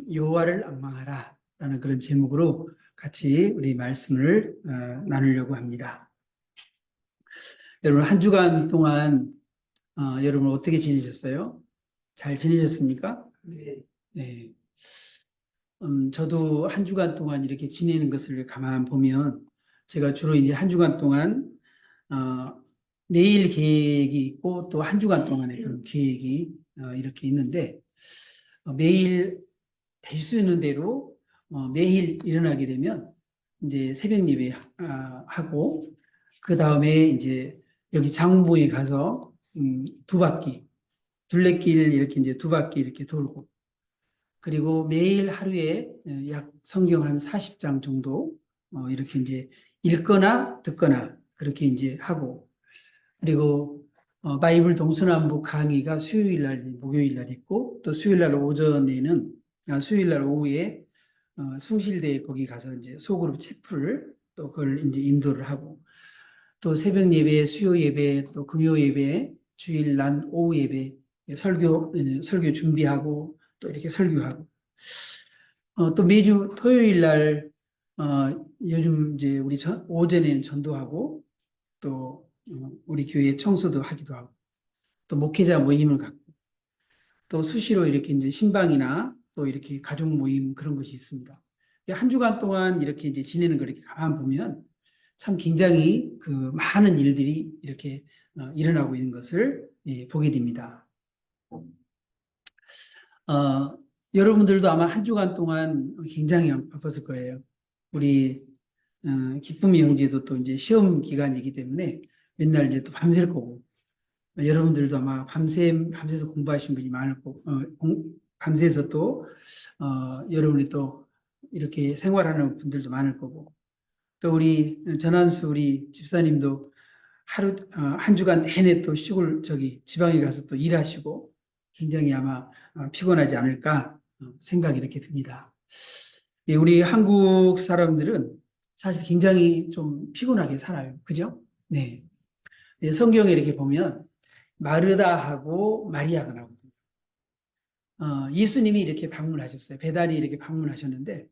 여호와를 앙망하라 라는 그런 제목으로 같이 우리 말씀을 나누려고 합니다. 여러분, 한 주간 동안 여러분 어떻게 지내셨어요? 잘 지내셨습니까? 네. 저도 한 주간 동안 이렇게 지내는 것을 가만 보면 제가 주로 이제 한 주간 동안 매일 계획이 있고 또 한 주간 동안의 그런 계획이 이렇게 있는데 매일 될 수 있는 대로 매일 일어나게 되면 이제 새벽 예배 하고 그 다음에 이제 여기 장보에 가서 두 바퀴 둘레길 이렇게 이제 두 바퀴 이렇게 돌고 그리고 매일 하루에 약 성경 한 40장 정도 이렇게 이제 읽거나 듣거나 그렇게 이제 하고 그리고 바이블 동서남북 강의가 수요일 날, 목요일 날 있고 또 수요일 날 오전에는 수요일 날 오후에 숭실대에 거기 가서 이제 소그룹 체프를 또 그걸 이제 인도를 하고 또 새벽 예배, 수요 예배, 또 금요 예배, 주일 날 오후 예배 설교 준비하고 또 이렇게 설교하고 또 매주 토요일 날 요즘 이제 우리 오전에는 전도하고 또 우리 교회 청소도 하기도 하고 또 목회자 모임을 갖고 또 수시로 이렇게 이제 신방이나 또 이렇게 가족 모임 그런 것이 있습니다. 한 주간 동안 이렇게 이제 지내는 걸 이렇게 가만 보면 참 굉장히 그 많은 일들이 이렇게 일어나고 있는 것을 보게 됩니다. 여러분들도 아마 한 주간 동안 굉장히 바빴을 거예요. 우리 기쁨이 형제도 또 이제 시험 기간이기 때문에 맨날 이제 또 밤샐 거고 여러분들도 아마 밤새서 공부하신 분이 많을 거고 밤새서 또 여러분이 또 이렇게 생활하는 분들도 많을 거고 또 우리 전한수 우리 집사님도 하루 한 주간 내내 또 시골 지방에 가서 또 일하시고 굉장히 아마 피곤하지 않을까 생각이 이렇게 듭니다. 예, 우리 한국 사람들은 사실 굉장히 좀 피곤하게 살아요. 그죠? 네. 예, 성경에 이렇게 보면 마르다하고 마리아가 나오거든요. 예수님이 이렇게 방문하셨어요. 배단이 이렇게 방문하셨는데,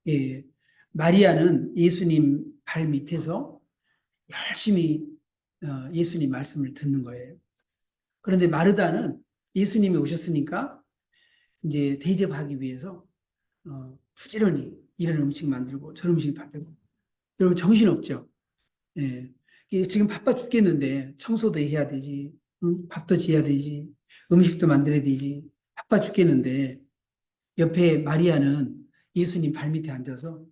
예, 마리아는 예수님 발 밑에서 열심히 예수님 말씀을 듣는 거예요. 그런데 마르다는 예수님이 오셨으니까 이제 대접하기 위해서 부지런히 이런 음식 만들고 저런 음식 만들고 여러분 정신없죠? 예. 지금 바빠 죽겠는데 청소도 해야 되지, 밥도 지어야 되지, 음식도 만들어야 되지, 바빠 죽겠는데 옆에 마리아는 예수님 발밑에 앉아서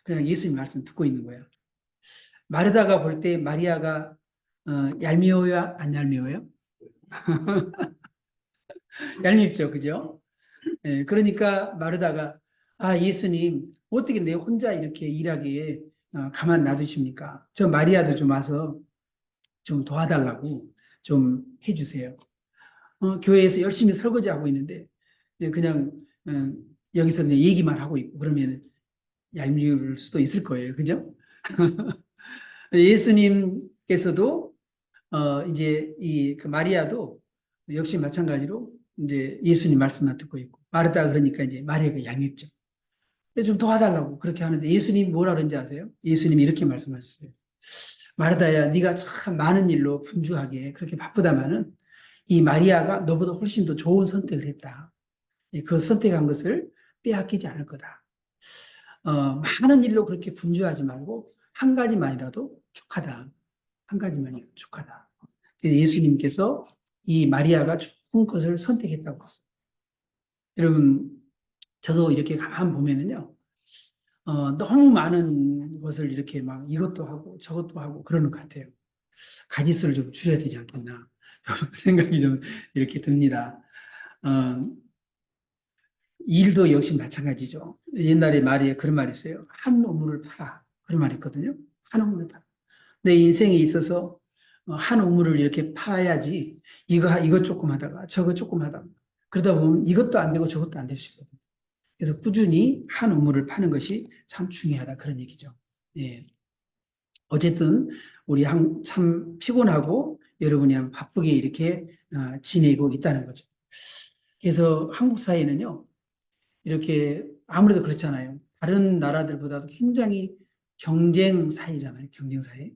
그냥 예수님 말씀 듣고 있는 거야. 마르다가 볼 때 마리아가 얄미워요? 안 얄미워요? 얄밉죠, 그죠? 예, 그러니까 마르다가 예수님 어떻게 내 혼자 이렇게 일하기에 가만 놔두십니까? 저 마리아도 좀 와서 좀 도와달라고 좀 해주세요. 교회에서 열심히 설거지하고 있는데 그냥 여기서 그냥 얘기만 하고 있고 그러면 얄미울 수도 있을 거예요. 그죠? 예수님께서도 이제 그 마리아도 역시 마찬가지로 이제 예수님 말씀만 듣고 있고 마르다 그러니까 이제 마리아가 얄밉죠. 좀 도와달라고 그렇게 하는데 예수님이 뭐라 그런지 아세요? 예수님이 이렇게 말씀하셨어요. 마르다야, 네가 참 많은 일로 분주하게 그렇게 바쁘다마는 이 마리아가 너보다 훨씬 더 좋은 선택을 했다. 그 선택한 것을 빼앗기지 않을 거다. 많은 일로 그렇게 분주하지 말고 한 가지만이라도 족하다. 한 가지만이라도 족하다. 예수님께서 이 마리아가 좋은 것을 선택했다고 했어요. 여러분, 저도 이렇게 가만 보면은요, 너무 많은 것을 이렇게 막 이것도 하고 저것도 하고 그러는 것 같아요. 가지수를 좀 줄여야 되지 않겠나. 생각이 좀 이렇게 듭니다. 어, 일도 역시 마찬가지죠. 옛날에 말에 그런 말이 있어요. 한 우물을 파라. 그런 말이 있거든요. 한 우물을 파라. 내 인생에 있어서 한 우물을 이렇게 파야지 이것 조금 하다가 저것 조금 하다가 그러다 보면 이것도 안 되고 저것도 안 될 수 있거든요. 그래서 꾸준히 한 우물을 파는 것이 참 중요하다 그런 얘기죠. 예. 어쨌든 우리 참 피곤하고 여러분이 바쁘게 이렇게 지내고 있다는 거죠. 그래서 한국 사회는요, 이렇게 아무래도 그렇잖아요. 다른 나라들보다도 굉장히 경쟁 사회잖아요. 경쟁 사회.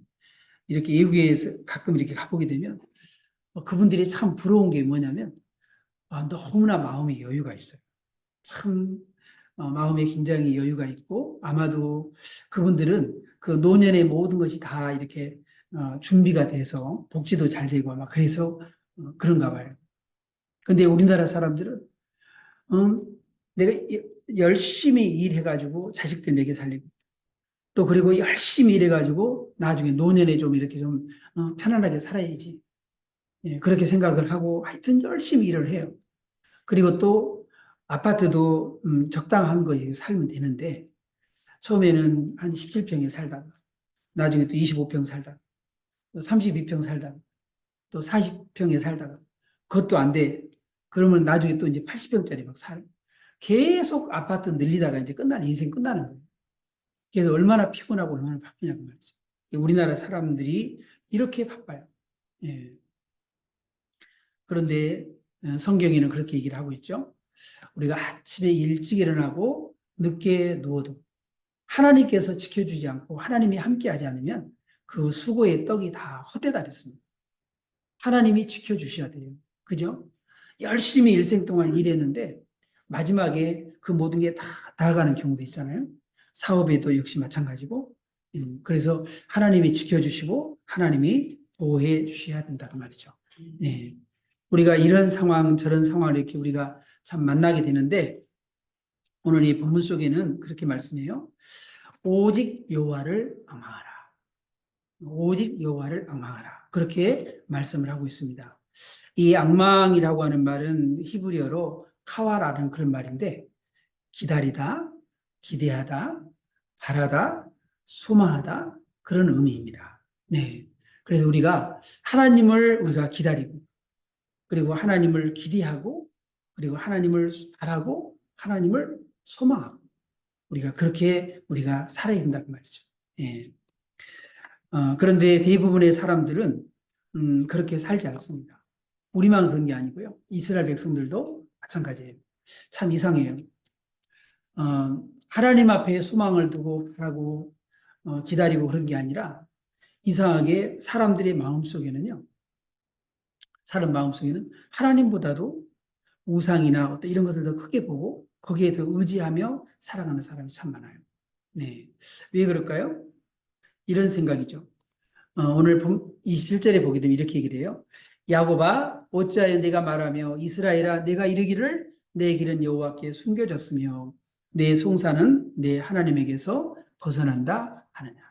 이렇게 외국에서 가끔 이렇게 가보게 되면 그분들이 참 부러운 게 뭐냐면 너무나 마음에 여유가 있어요. 참 마음에 굉장히 여유가 있고 아마도 그분들은 그 노년의 모든 것이 다 이렇게 준비가 돼서 복지도 잘 되고 아마 그래서 그런가 봐요. 근데 우리나라 사람들은 음, 내가 열심히 일해가지고 자식들 먹여 살리고 또 그리고 열심히 일해가지고 나중에 노년에 좀 이렇게 좀 편안하게 살아야지. 예, 그렇게 생각을 하고 하여튼 열심히 일을 해요. 그리고 또 아파트도 적당한 거에 살면 되는데 처음에는 한 17평에 살다가 나중에 또 25평 살다가 또 32평 살다가 또 40평에 살다가 그것도 안 돼. 그러면 나중에 또 이제 80평짜리 막 살아. 계속 아파트 늘리다가 이제 끝나는 인생 끝나는 거예요. 그래서 얼마나 피곤하고 얼마나 바쁘냐고 말이죠. 우리나라 사람들이 이렇게 바빠요. 예. 그런데 성경에는 그렇게 얘기를 하고 있죠. 우리가 아침에 일찍 일어나고 늦게 누워도 하나님께서 지켜주지 않고 하나님이 함께하지 않으면 그 수고의 떡이 다 헛되다 그랬습니다. 하나님이 지켜주셔야 돼요. 그죠? 열심히 일생 동안 일했는데 마지막에 그 모든 게 다 나아가는 경우도 있잖아요. 사업에도 역시 마찬가지고. 그래서 하나님이 지켜주시고 하나님이 보호해 주셔야 된다는 말이죠. 네. 우리가 이런 상황 저런 상황을 이렇게 우리가 참 만나게 되는데 오늘 이 본문 속에는 그렇게 말씀해요. 오직 여호와를 악망하라. 오직 여호와를 악망하라. 그렇게 말씀을 하고 있습니다. 이 악망이라고 하는 말은 히브리어로 카와라는 그런 말인데 기다리다, 기대하다, 바라다, 소망하다 그런 의미입니다. 네. 그래서 우리가 하나님을 우리가 기다리고 그리고 하나님을 기대하고 그리고 하나님을 바라고 하나님을 소망하고 우리가 그렇게 우리가 살아야 된다는 말이죠. 예. 그런데 대부분의 사람들은 그렇게 살지 않습니다. 우리만 그런 게 아니고요. 이스라엘 백성들도 마찬가지예요. 참 이상해요. 하나님 앞에 소망을 두고 바라고 기다리고 그런 게 아니라 이상하게 사람들의 마음속에는요. 사람 마음속에는 하나님보다도 우상이나 어떤 이런 것들 더 크게 보고 거기에 더 의지하며 살아가는 사람이 참 많아요. 네. 왜 그럴까요? 이런 생각이죠. 오늘 27절에 보게 되면 이렇게 얘기를 해요. 야곱아 어찌하여 내가 말하며 이스라엘아 내가 이르기를 내 길은 여호와께 숨겨졌으며 내 송사는 내 하나님에게서 벗어난다 하느냐.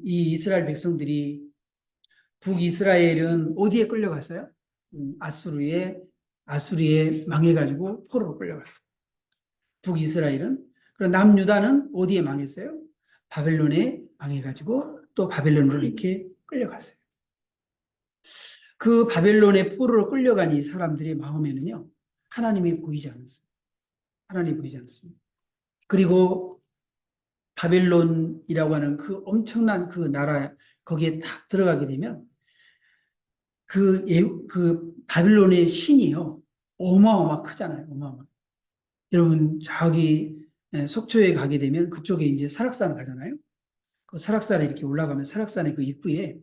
이 이스라엘 백성들이 북이스라엘은 어디에 끌려갔어요? 아수리에 망해가지고 포로로 끌려갔어요. 북이스라엘은. 그리고 남유다는 어디에 망했어요? 바벨론에 망해가지고 또 바벨론으로 이렇게 끌려갔어요. 그 바벨론의 포로로 끌려간 이 사람들의 마음에는요, 하나님이 보이지 않았어요. 하나님이 보이지 않습니다. 그리고 바벨론이라고 하는 그 엄청난 그 나라, 거기에 딱 들어가게 되면 그 바빌론의 신이요, 어마어마 크잖아요. 어마어마. 여러분, 저기 속초에 가게 되면 그쪽에 이제 설악산 가잖아요. 그 설악산에 이렇게 올라가면 설악산의 그 입구에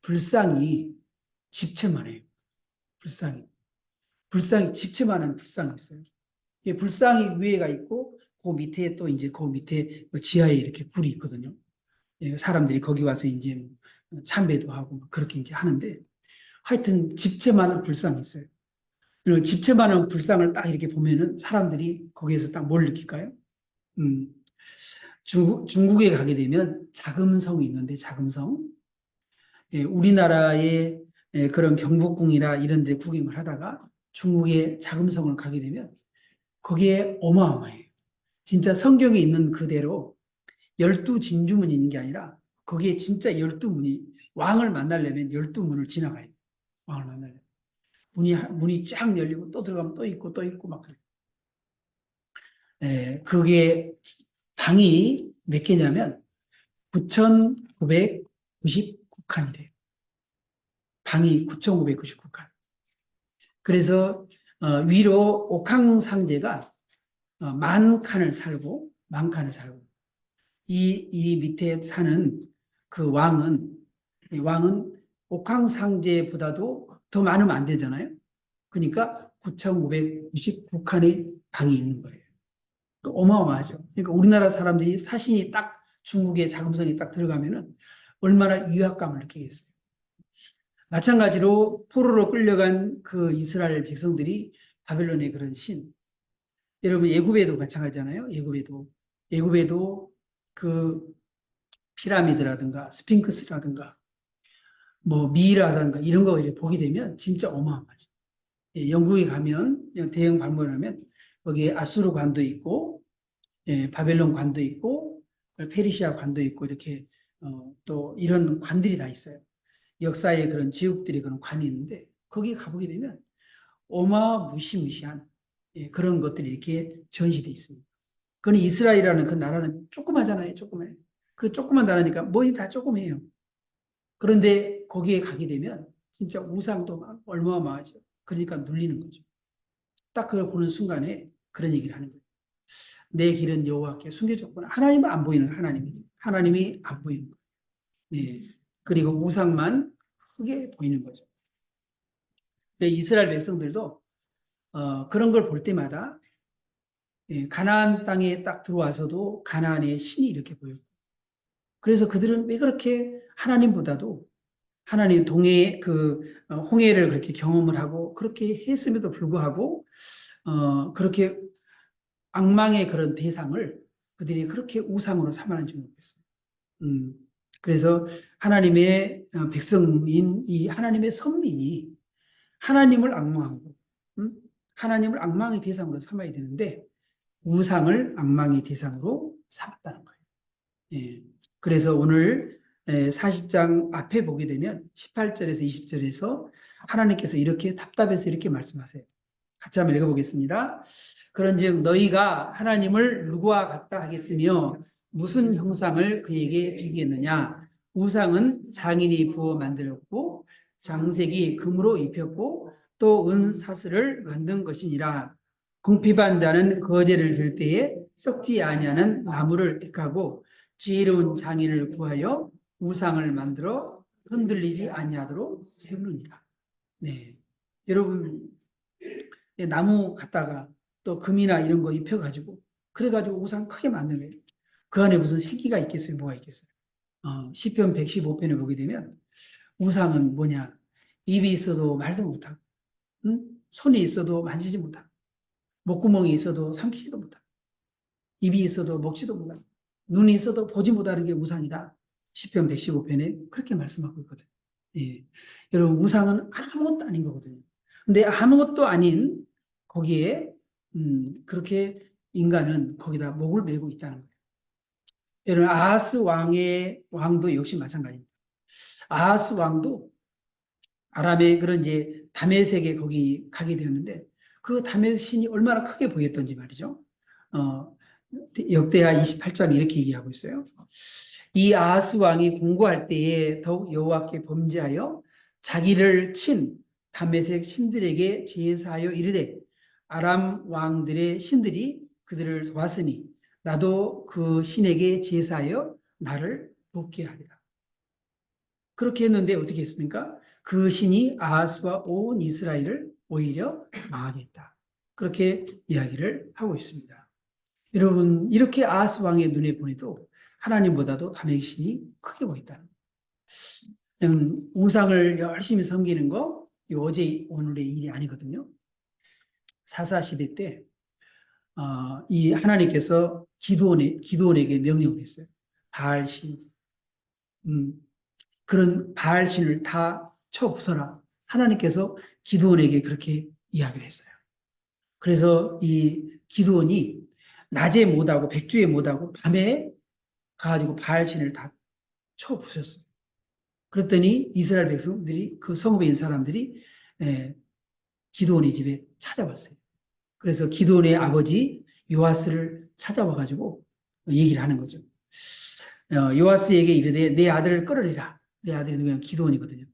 불상이 집채만해요. 불상이. 불상이 집채만한 불상이 있어요. 이 불상이 위에가 있고 그 밑에 또 이제 그 밑에 그 지하에 이렇게 굴이 있거든요. 사람들이 거기 와서 이제 참배도 하고 그렇게 이제 하는데 하여튼 집채만한 불상이 있어요. 그리고 집채만한 불상을 딱 이렇게 보면은 사람들이 거기에서 딱 뭘 느낄까요? 음, 중국에 가게 되면 자금성이 있는데 자금성. 우리나라의 그런 경복궁이나 이런 데 구경을 하다가 중국의 자금성을 가게 되면 거기에 어마어마해요. 진짜 성경에 있는 그대로 12진주문이 있는 게 아니라 거기에 진짜 12문이 왕을 만나려면 12문을 지나가야 돼요. 왕을 만나려면. 문이 쫙 열리고 또 들어가면 또 있고 막 그래요. 그게 방이 몇 개냐면 9,999칸이래요. 방이 9,999칸. 그래서 위로 옥황상제가 만 칸을 살고 이 밑에 사는 그 왕은 옥황상제보다도 더 많으면 안 되잖아요. 그러니까 9,599칸의 방이 있는 거예요. 어마어마하죠. 그러니까 우리나라 사람들이 사신이 딱 중국의 자금성이 딱 들어가면은 얼마나 위압감을 느끼겠어요. 마찬가지로 포로로 끌려간 그 이스라엘 백성들이 바벨론의 그런 신, 여러분 애굽에도 마찬가지잖아요. 애굽에도 그 피라미드라든가 스핑크스라든가 뭐 미라든가 이런 거 보게 되면 진짜 어마어마하죠. 영국에 가면 대형 박물관하면 거기에 아수르 관도 있고 바벨론 관도 있고 페르시아 관도 있고 이렇게 또 이런 관들이 다 있어요. 역사의 그런 지옥들이 그런 관이 있는데 거기 가보게 되면 어마무시무시한 그런 것들이 이렇게 전시되어 있습니다. 그건 이스라엘이라는 그 나라는 조그마잖아요. 조그매. 그 조그만 나라니까 뭐이 다 조그매요. 그런데 거기에 가게 되면 진짜 우상도 막 얼마어마하죠. 그러니까 눌리는 거죠. 딱 그걸 보는 순간에 그런 얘기를 하는 거예요. 내 길은 여호와께 숨겨졌구나. 하나님은 안 보이는 하나님이 안 보이는 거예요. 네. 그리고 우상만 크게 보이는 거죠. 이스라엘 백성들도 그런 걸 볼 때마다 가나안 땅에 딱 들어와서도 가나안의 신이 이렇게 보였고, 그래서 그들은 왜 그렇게 하나님보다도 하나님 홍해를 그렇게 경험을 하고 그렇게 했음에도 불구하고 그렇게 악망의 그런 대상을 그들이 그렇게 우상으로 삼았는지 모르겠어요. 그래서 하나님의 백성인 이 하나님의 선민이 하나님을 악망하고 하나님을 악망의 대상으로 삼아야 되는데 우상을 악망의 대상으로 삼았다는 거예요. 예. 그래서 오늘 40장 앞에 보게 되면 18절에서 20절에서 하나님께서 이렇게 답답해서 이렇게 말씀하세요. 같이 한번 읽어보겠습니다. 그런즉 너희가 하나님을 누구와 같다 하겠으며 무슨 형상을 그에게 빌겠느냐. 우상은 장인이 부어 만들었고 장색이 금으로 입혔고 또 은사슬을 만든 것이니라. 궁핍한 자는 거제를 들 때에 썩지 아니하는 나무를 택하고 지혜로운 장인을 구하여 우상을 만들어 흔들리지 아니하도록 세우느니라. 네, 여러분 나무 갖다가 또 금이나 이런 거 입혀가지고 그래가지고 우상 크게 만드는 거예요. 그 안에 무슨 새끼가 있겠어요? 뭐가 있겠어요? 시편 115편에 보게 되면 우상은 뭐냐? 입이 있어도 말도 못하고, 손이 있어도 만지지 못하고, 목구멍이 있어도 삼키지도 못하고, 입이 있어도 먹지도 못하고, 눈이 있어도 보지 못하는 게 우상이다. 시편 115편에 그렇게 말씀하고 있거든요. 예. 여러분 우상은 아무것도 아닌 거거든요. 근데 아무것도 아닌 거기에 그렇게 인간은 거기다 목을 메고 있다는 거예요. 여러분 아하스 왕도 역시 마찬가지입니다. 아하스 왕도 아람의 그런 이제 다메섹에 거기 가게 되었는데 그 다메섹 신이 얼마나 크게 보였던지 말이죠. 역대하 28장 이렇게 얘기하고 있어요. 이 아하스 왕이 공고할 때에 더욱 여호와께 범죄하여 자기를 친 다메섹 신들에게 제사하여 이르되 아람 왕들의 신들이 그들을 도왔으니 나도 그 신에게 제사하여 나를 돕게 하리라. 그렇게 했는데 어떻게 했습니까? 그 신이 아하스와 온 이스라엘을 오히려 망하게 했다. 그렇게 이야기를 하고 있습니다. 여러분 이렇게 아하스 왕의 눈에 보내도 하나님보다도 다메섹 신이 크게 보였다. 우상을 열심히 섬기는 거 어제 오늘의 일이 아니거든요. 사사시대 때 이 하나님께서 기드온에게 명령을 했어요. 바알신 그런 바알신을 다 쳐부숴라. 하나님께서 기드온에게 그렇게 이야기를 했어요. 그래서 이 기드온이 낮에 못하고 백주에 못하고 밤에 가가지고 바알신을 다 쳐부쉈어요. 그랬더니 이스라엘 백성들이 그 성읍에 있는 사람들이 기드온의 집에 찾아왔어요. 그래서 기드온의 아버지 요아스를 찾아와가지고 얘기를 하는 거죠. 요아스에게 이르되 내 아들을 끌어내라. 내 아들이 누구냐? 기드온이거든요.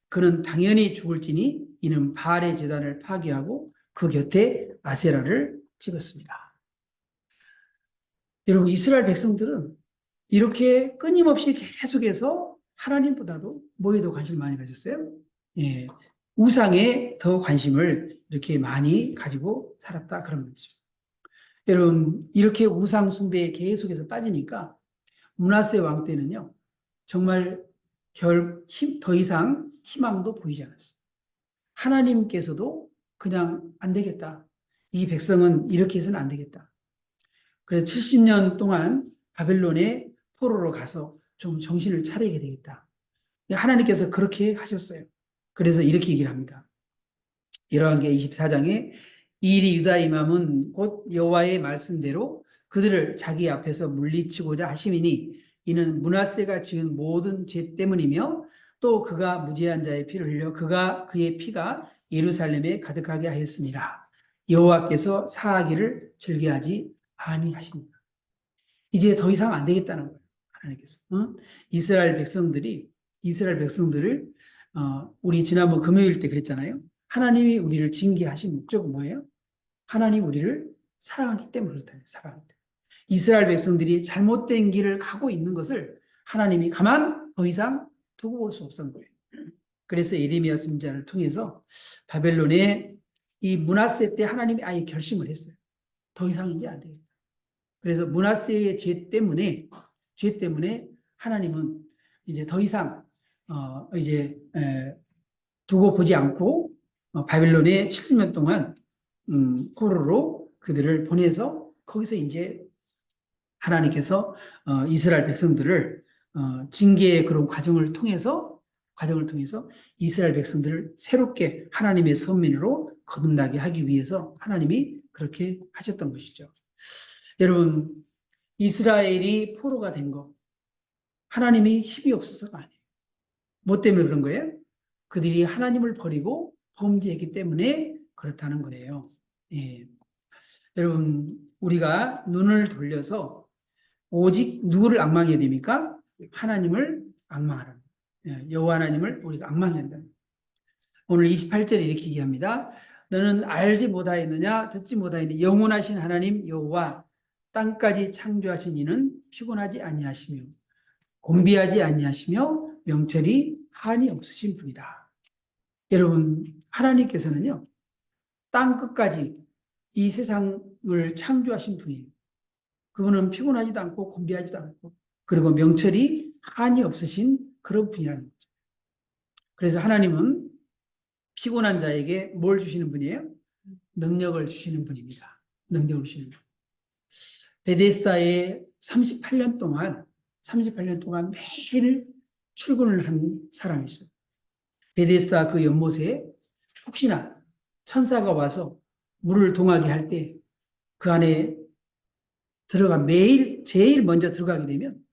그는 당연히 죽을지니 이는 바알의 제단을 파괴하고 그 곁에 아세라를 찍었습니다. 여러분, 이스라엘 백성들은 이렇게 끊임없이 계속해서 하나님보다도 뭐에 더 관심을 많이 가졌어요? 예, 우상에 더 관심을 이렇게 많이 가지고 살았다 그런 거죠. 여러분, 이렇게 우상 숭배에 계속해서 빠지니까 므낫세 왕 때는요, 정말 더 이상 희망도 보이지 않았어요. 하나님께서도 그냥 안 되겠다. 이 백성은 이렇게 해서는 안 되겠다. 그래서 70년 동안 바벨론에 포로로 가서 좀 정신을 차리게 되겠다. 하나님께서 그렇게 하셨어요. 그래서 이렇게 얘기를 합니다. 열왕기하 24장에 이리 유다 임함은 곧 여호와의 말씀대로 그들을 자기 앞에서 물리치고자 하심이니 이는 므낫세가 지은 모든 죄 때문이며 또 그가 무죄한 자의 피를 흘려 그의 피가 예루살렘에 가득하게 하였습니다. 여호와께서 사하기를 즐겨하지 아니하십니다. 이제 더 이상 안 되겠다는 거예요. 하나님께서. 이스라엘 백성들을 우리 지난번 금요일 때 그랬잖아요. 하나님이 우리를 징계하신 목적은 뭐예요? 하나님 우리를 사랑하기 때문에 그렇다는 사랑하기 때문에. 이스라엘 백성들이 잘못된 길을 가고 있는 것을 하나님이 가만 더 이상 두고 볼 수 없었던 거예요. 그래서 예레미야 선지자를 통해서 바벨론의 이 므낫세 때 하나님이 아예 결심을 했어요. 더 이상 이제 안 되겠다. 그래서 므낫세의 죄 때문에 하나님은 이제 더 이상 이제 두고 보지 않고 바벨론에 70년 동안 포로로 그들을 보내서 거기서 이제 하나님께서 이스라엘 백성들을 징계의 그런 과정을 통해서 이스라엘 백성들을 새롭게 하나님의 선민으로 거듭나게 하기 위해서 하나님이 그렇게 하셨던 것이죠. 여러분, 이스라엘이 포로가 된 거 하나님이 힘이 없어서가 아니에요. 뭐 때문에 그런 거예요? 그들이 하나님을 버리고 범죄했기 때문에 그렇다는 거예요. 예. 여러분, 우리가 눈을 돌려서 오직 누구를 앙망해야 됩니까? 하나님을 앙망하라. 여호와 하나님을 우리가 앙망해야 한다. 오늘 28절에 이렇게 얘기합니다. 너는 알지 못하였느냐 듣지 못하였느냐 영원하신 하나님 여호와 땅까지 창조하신 이는 피곤하지 아니하시며 곤비하지 아니하시며 명철이 한이 없으신 분이다. 여러분, 하나님께서는요, 땅 끝까지 이 세상을 창조하신 분이에요. 그분은 피곤하지도 않고 곤비하지도 않고 그리고 명철이 한이 없으신 그런 분이라는 거죠. 그래서 하나님은 피곤한 자에게 뭘 주시는 분이에요? 능력을 주시는 분입니다. 능력을 주시는 분. 베데스다에 38년 동안 매일 출근을 한 사람이 있어요. 베데스다 그 연못에 혹시나 천사가 와서 물을 동하게 할 때 그 안에 매일 제일 먼저 들어가게 되면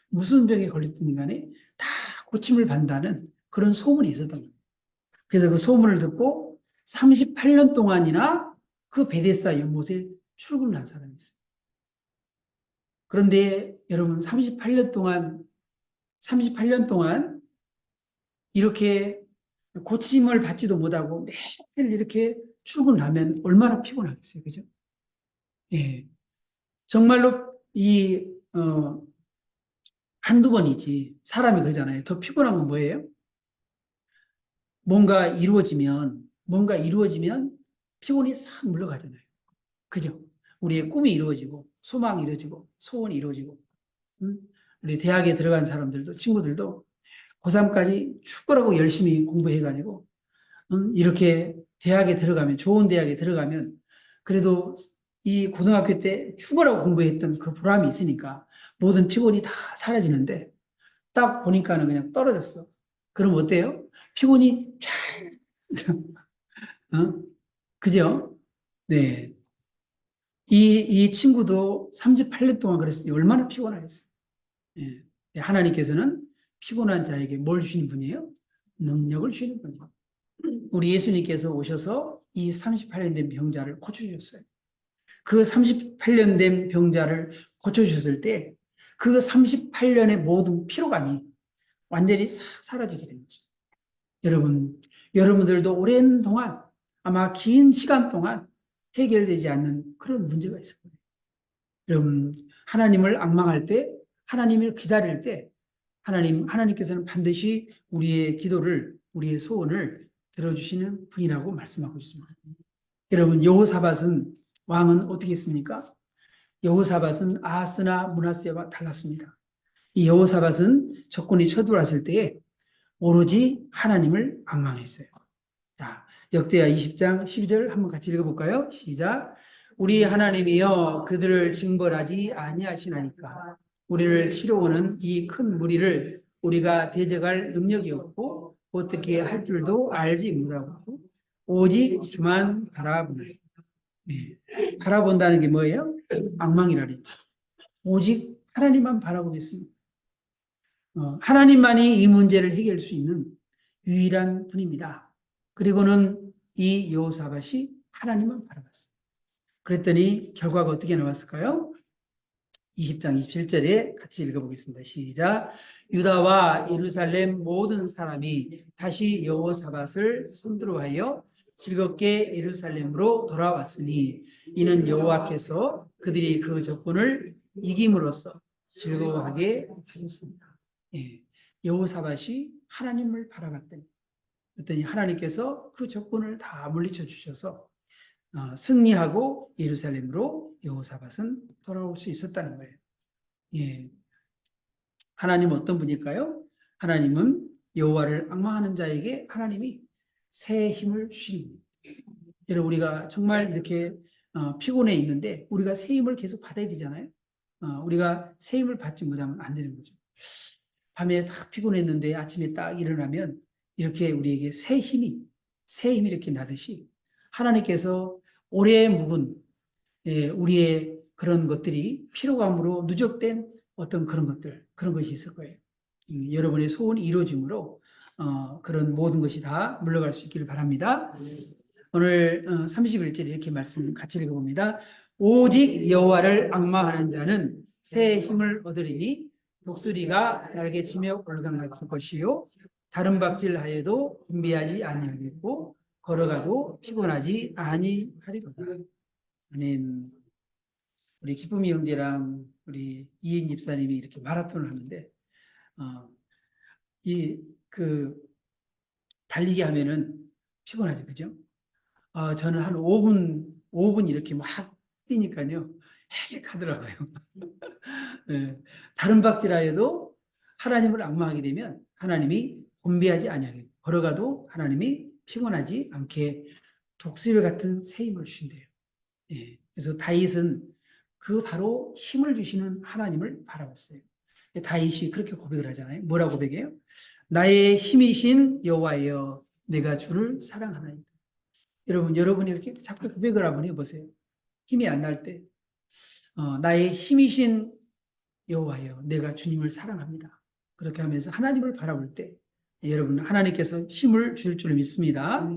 무슨 병에 걸렸든 간에 다 고침을 받는다는 그런 소문이 있었던 거예요. 그래서 그 소문을 듣고 38년 동안이나 그 베데스다 연못에 출근을 한 사람이 있어요. 그런데 여러분 38년 동안 이렇게 고침을 받지도 못하고 매일 이렇게 출근을 하면 얼마나 피곤하겠어요. 그죠? 예. 정말로 한두 번이지. 사람이 그러잖아요. 더 피곤한 건 뭐예요? 뭔가 이루어지면 피곤이 싹 물러가잖아요. 그죠? 우리의 꿈이 이루어지고, 소망이 이루어지고, 소원이 이루어지고, 우리 대학에 들어간 사람들도, 친구들도 고3까지 죽으라고 열심히 공부해가지고, 이렇게 좋은 대학에 들어가면, 그래도 이 고등학교 때 죽으라고 공부했던 그 보람이 있으니까 모든 피곤이 다 사라지는데, 딱 보니까는 그냥 떨어졌어. 그럼 어때요? 피곤이 쫙, 그죠? 네. 이 친구도 38년 동안 그랬어요. 얼마나 피곤하겠어요. 예. 하나님께서는 피곤한 자에게 뭘 주시는 분이에요? 능력을 주시는 분이에요. 우리 예수님께서 오셔서 이 38년 된 병자를 고쳐주셨어요. 그 38년 된 병자를 고쳐주셨을 때 그 38년의 모든 피로감이 완전히 사라지게 된 거죠. 여러분들도 오랜 동안 아마 긴 시간 동안 해결되지 않는 그런 문제가 있을 거예요. 여러분, 하나님을 앙망할 때, 하나님을 기다릴 때, 하나님께서는 반드시 우리의 기도를, 우리의 소원을 들어주시는 분이라고 말씀하고 있습니다. 여러분, 여호사밧은 왕은 어떻게 했습니까? 여호사밧은 아하스나 므낫세와 달랐습니다. 이 여호사밧은 적군이 쳐들어왔을 때에 오로지 하나님을 앙망했어요. 자, 역대하 20장 12절 한번 같이 읽어볼까요? 시작. 우리 하나님이여 그들을 징벌하지 아니하시나이까 우리를 치러오는 이 큰 무리를 우리가 대적할 능력이 없고 어떻게 할 줄도 알지 못하고 오직 주만 바라보나이다. 네. 바라본다는 게 뭐예요? 앙망이라 그랬죠. 오직 하나님만 바라보겠습니다. 하나님만이 이 문제를 해결할 수 있는 유일한 분입니다. 그리고는 이 여호사밧이 하나님만 바라봤어요. 그랬더니 결과가 어떻게 나왔을까요? 20장 27절에 같이 읽어보겠습니다. 시작. 유다와 예루살렘 모든 사람이 다시 여호사밧을 손들어하여 즐겁게 예루살렘으로 돌아왔으니 이는 여호와께서 그들이 그 적군을 이김으로써 즐거워하게 하셨습니다. 예, 여호사밧이 하나님을 바라봤더니 그랬더니 하나님께서 그 적군을 다 물리쳐 주셔서 승리하고 예루살렘으로 여호사밧은 돌아올 수 있었다는 거예요. 예, 하나님은 어떤 분일까요? 하나님은 여호와를 앙망하는 자에게 하나님이 새 힘을 주시는 거예요. 여러분 우리가 정말 이렇게 피곤해 있는데 우리가 새 힘을 계속 받아야 되잖아요. 우리가 새 힘을 받지 못하면 안 되는 거죠. 밤에 다 피곤했는데 아침에 딱 일어나면 이렇게 우리에게 새 힘이 이렇게 나듯이 하나님께서 오래 묵은 우리의 그런 것들이 피로감으로 누적된 어떤 그런 것이 있을 거예요. 여러분의 소원이 이루어짐으로 그런 모든 것이 다 물러갈 수 있기를 바랍니다. 오늘 31절 이렇게 말씀 같이 읽어봅니다. 오직 여호와를 앙망하는 자는 새 힘을 얻으리니 독수리가 날개치며 올라갈 것이요 다른 박질하여도 준비하지 아니하겠고 걸어가도 피곤하지 아니하리로다. 아멘. 우리 기쁨이 형제랑 우리 이인 집사님이 이렇게 마라톤을 하는데 달리기 하면은 피곤하죠, 그죠? 저는 한 5분 이렇게 막 뛰니까요, 해하더라고요. 네. 다른 박질하여도 하나님을 앙망하게 되면 하나님이 곤비하지 아니하게 걸어가도 하나님이 피곤하지 않게 독수리 같은 새 힘을 주신대요. 예. 그래서 다윗은 그 바로 힘을 주시는 하나님을 바라봤어요. 다윗이 그렇게 고백을 하잖아요. 뭐라고 고백해요? 나의 힘이신 여호와여 내가 주를 사랑하나이다. 여러분이 이렇게 자꾸 고백을 한번 해보세요. 힘이 안 날 때 나의 힘이신 여호와여 내가 주님을 사랑합니다. 그렇게 하면서 하나님을 바라볼 때 여러분 하나님께서 힘을 줄 줄 믿습니다.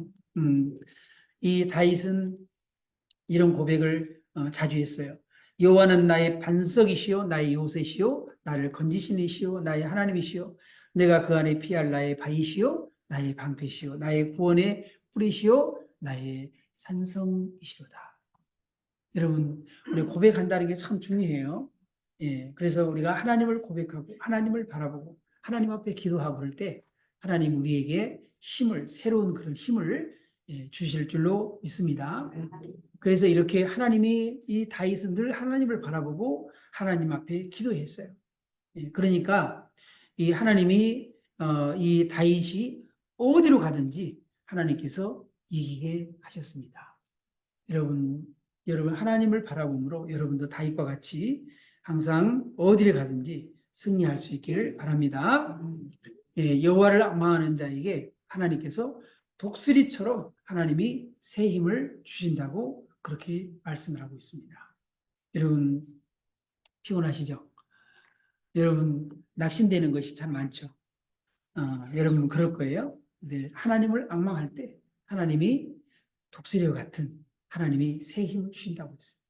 이 다윗은 이런 고백을 자주 했어요. 여호와는 나의 반석이시요 나의 요새시요 나를 건지시는 이시요 나의 하나님이시요 내가 그 안에 피할 나의 바위시요 나의 방패시요 나의 구원의 뿌리시요 나의 산성이시로다. 여러분 우리 고백한다는 게 참 중요해요. 예, 그래서 우리가 하나님을 고백하고 하나님을 바라보고 하나님 앞에 기도하고 그럴 때 하나님 우리에게 새로운 그런 힘을 주실 줄로 믿습니다. 그래서 이렇게 하나님이 이 다윗은 늘 하나님을 바라보고 하나님 앞에 기도했어요. 그러니까 이 하나님이 이 다윗이 어디로 가든지 하나님께서 이기게 하셨습니다. 여러분 하나님을 바라봄으로 여러분도 다윗과 같이 항상 어디를 가든지 승리할 수 있기를 바랍니다. 여호와를 앙망하는 자에게 하나님께서 독수리처럼 하나님이 새 힘을 주신다고 그렇게 말씀을 하고 있습니다. 여러분 피곤하시죠? 여러분 낙심되는 것이 참 많죠. 여러분 그럴 거예요. 네, 하나님을 앙망할 때 하나님이 독수리와 같은 하나님이 새 힘을 주신다고 했어요.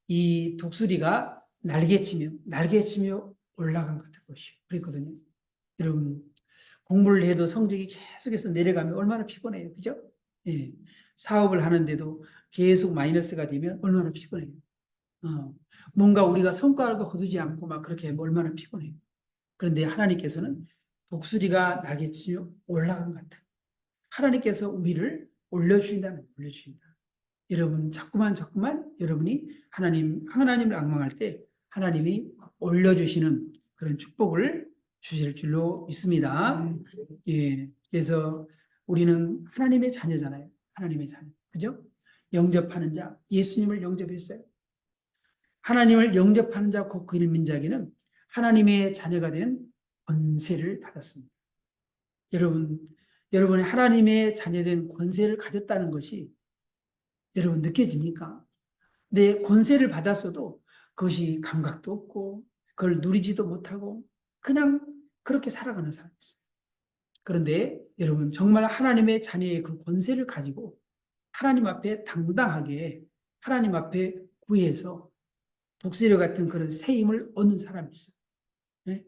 이 독수리가 날개치며 올라간 것 같은 것이요. 그랬거든요. 여러분 공부를 해도 성적이 계속해서 내려가면 얼마나 피곤해요. 그죠? 예. 사업을 하는데도 계속 마이너스가 되면 얼마나 피곤해요. 뭔가 우리가 성과를 거두지 않고 막 그렇게 하면 얼마나 피곤해요. 그런데 하나님께서는 독수리가 나겠지 올라간 것 같은 하나님께서 우리를 올려주신다면 올려주신다. 여러분 자꾸만 여러분이 하나님을 앙망할 때 하나님이 올려주시는 그런 축복을 주실 줄로 믿습니다. 예, 그래서 우리는 하나님의 자녀잖아요. 하나님의 자녀, 그죠? 영접하는 자, 예수님을 영접했어요. 하나님을 영접하는 자, 곧 그 민자에게는 하나님의 자녀가 된 권세를 받았습니다. 여러분이 하나님의 자녀된 권세를 가졌다는 것이 여러분 느껴집니까? 내 권세를 받았어도 그것이 감각도 없고 그걸 누리지도 못하고 그냥 그렇게 살아가는 사람이 있어요. 그런데 여러분 정말 하나님의 자녀의 그 권세를 가지고 하나님 앞에 당당하게 하나님 앞에 구해서 독수리 같은 그런 새 힘을 얻는 사람이 있어요. 네?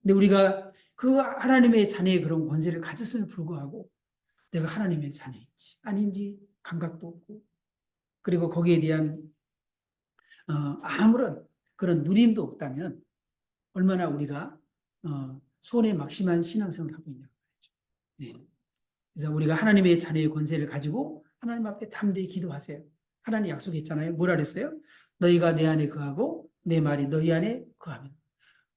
근데 우리가 그 하나님의 자녀의 그런 권세를 가졌음에 불구하고 내가 하나님의 자녀인지 아닌지 감각도 없고 그리고 거기에 대한 아무런 그런 누림도 없다면 얼마나 우리가 손에 막심한 신앙생활을 하고 있냐고 말이죠. 네. 그래서 우리가 하나님의 자녀의 권세를 가지고 하나님 앞에 담대히 기도하세요. 하나님 약속했잖아요. 뭐라 그랬어요? 너희가 내 안에 거하고 내 말이 너희 안에 거하면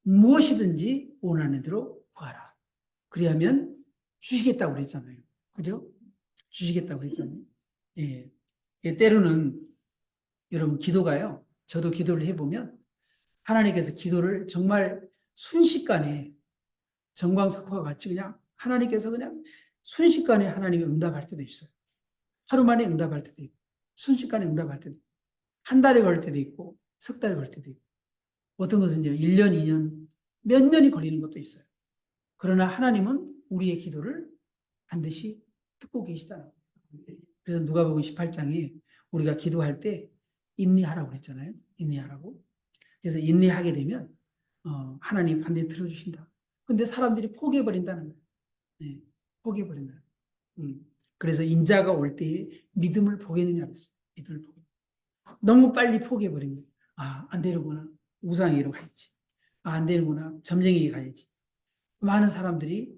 무엇이든지 원하는 대로 구하라. 그리하면 주시겠다고 그랬잖아요. 그죠? 주시겠다고 그랬잖아요. 예. 때로는 여러분 기도가요. 저도 기도를 해보면 하나님께서 기도를 정말 순식간에 정광석화와 같이 그냥 하나님께서 그냥 순식간에 하나님이 응답할 때도 있어요. 하루 만에 응답할 때도 있고 순식간에 응답할 때도 있고 한 달에 걸 때도 있고 석 달에 걸 때도 있고 어떤 것은요 1년, 2년, 몇 년이 걸리는 것도 있어요. 그러나 하나님은 우리의 기도를 반드시 듣고 계시다는 거예요. 그래서 누가복음 18장에 우리가 기도할 때 인내하라고 그랬잖아요. 인내하라고. 그래서 인내하게 되면 하나님 반드시 들어주신다. 근데 사람들이 포기해버린다는 거예요. 네, 포기해버린다. 그래서 인자가 올 때에 믿음을 보겠느냐 그랬어요. 믿음을 보겠느냐. 너무 빨리 포기해버린 거예요. 안 되는구나. 우상에로 가야지. 안 되는구나. 점쟁이에 가야지. 많은 사람들이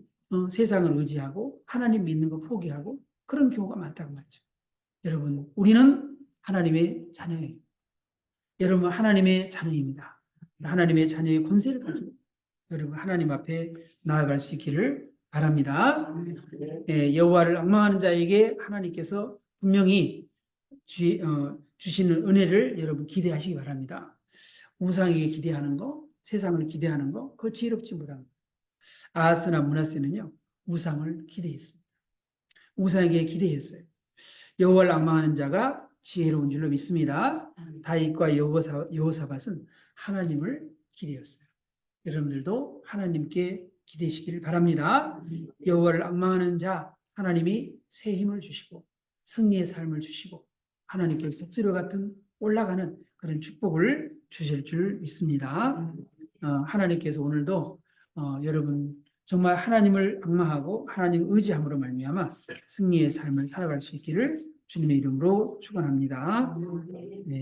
세상을 의지하고 하나님 믿는 거 포기하고 그런 경우가 많다고 말이죠. 여러분, 우리는 하나님의 자녀예요. 여러분, 하나님의 자녀입니다. 하나님의 자녀의 권세를 가지고 여러분 하나님 앞에 나아갈 수 있기를 바랍니다. 여호와를 앙망하는 자에게 하나님께서 분명히 주시는 은혜를 여러분 기대하시기 바랍니다. 우상에게 기대하는 거, 세상을 기대하는 거, 그거 지혜롭지 못합니다. 아하스나 므낫세는요 우상을 기대했습니다. 우상에게 기대했어요. 여호와를 앙망하는 자가 지혜로운 줄로 믿습니다. 다윗과 여호사밧은 하나님을 기대했어요. 여러분들도 하나님께 기대시기를 바랍니다. 여호와를 앙망하는 자 하나님이 새 힘을 주시고 승리의 삶을 주시고 하나님께 독수리 같은 올라가는 그런 축복을 주실 줄 믿습니다. 하나님께서 오늘도 여러분 정말 하나님을 앙망하고 하나님 의지함으로 말미암아 승리의 삶을 살아갈 수 있기를 주님의 이름으로 축원합니다. 네.